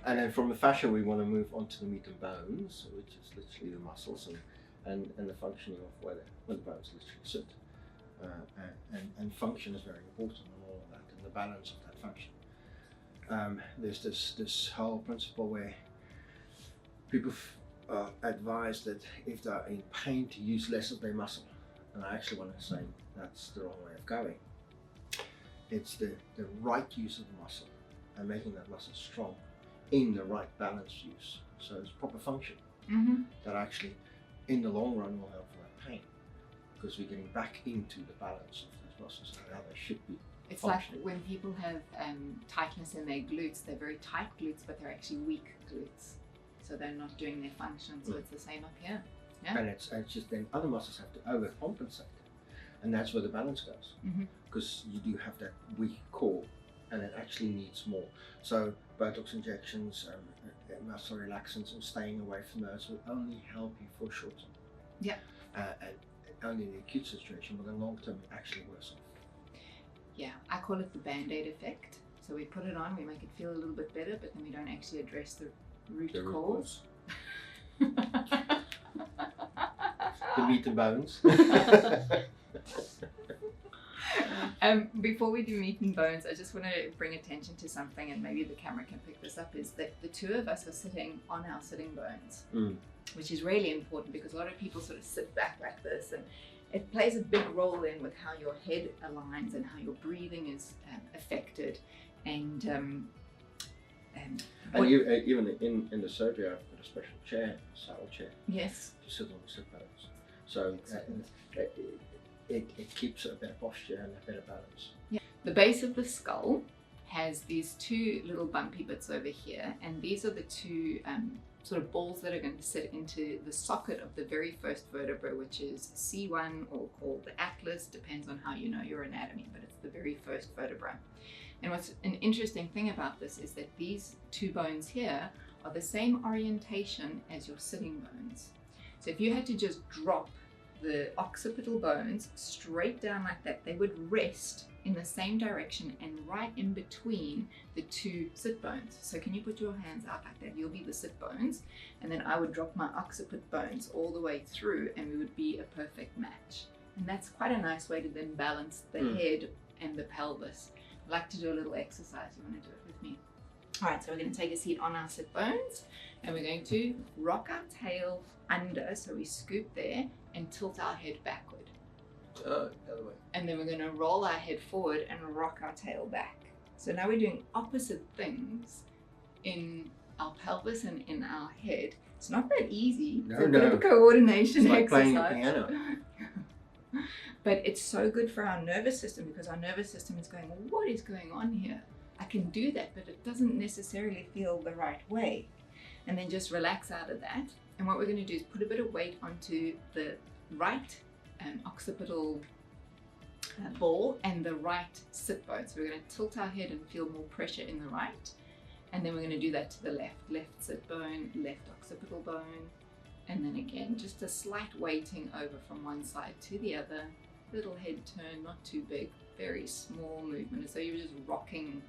And then from the fascia, we want to move on to the meat and bones, which is literally the muscles and the functioning of where the bones literally sit. And function is very important in all of that, and the balance of that function. There's this whole principle where people are advised that if they're in pain, to use less of their muscle. And I actually want to say that's the wrong way of going. It's the right use of the muscle and making that muscle strong in the right balance use. So it's proper function that actually in the long run will help for that pain, because we're getting back into the balance of those muscles and how they should be. It's like when people have tightness in their glutes, they're very tight glutes, but they're actually weak glutes. So they're not doing their function. So it's the same up here. Yeah. And it's just then other muscles have to overcompensate. And that's where the balance goes. Because you do have that weak core and it actually needs more. So Botox injections, muscle relaxants and staying away from those will only help you for short term. Yeah. And only in the acute situation, but in long term it actually works off. Yeah, I call it the Band-Aid effect. So we put it on, we make it feel a little bit better, but then we don't actually address the root cause. The meat and bones. Before we do meat and bones, I just want to bring attention to something, and maybe the camera can pick this up, is that the two of us are sitting on our sitting bones, which is really important because a lot of people sort of sit back like this, and it plays a big role in with how your head aligns and how your breathing is affected. And you, even in the surgery, I've got a special chair, a saddle chair, yes, to sit on the sit bones. So it keeps a better posture and a better balance. Yeah. The base of the skull has these two little bumpy bits over here, and these are the two sort of balls that are going to sit into the socket of the very first vertebra, which is C1, or called the atlas, depends on how you know your anatomy, but it's the very first vertebra. And what's an interesting thing about this is that these two bones here are the same orientation as your sitting bones. So if you had to just drop the occipital bones straight down like that, they would rest in the same direction and right in between the two sit bones. So can you put your hands out like that? You'll be the sit bones, and then I would drop my occiput bones all the way through, and we would be a perfect match. And that's quite a nice way to then balance the head and the pelvis. I'd like to do a little exercise. You want to do it with me? All right, so we're going to take a seat on our sit bones, and we're going to rock our tail under, so we scoop there, and tilt our head backward. The other way. And then we're going to roll our head forward and rock our tail back. So now we're doing opposite things in our pelvis and in our head. It's not that easy. It's a bit of a coordination it's like exercise. playing a piano. But it's so good for our nervous system, because our nervous system is going, well, what is going on here? I can do that, but it doesn't necessarily feel the right way. And then just relax out of that. And what we're going to do is put a bit of weight onto the right occipital ball and the right sit bone. So we're going to tilt our head and feel more pressure in the right. And then we're going to do that to the left. Left sit bone, left occipital bone. And then again, just a slight weighting over from one side to the other. Little head turn, not too big, very small movement, as though you're just rocking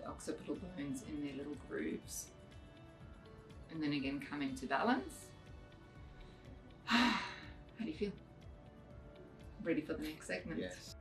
the occipital bones in their little grooves. And then again, come into balance. How do you feel? Ready for the next segment? Yes.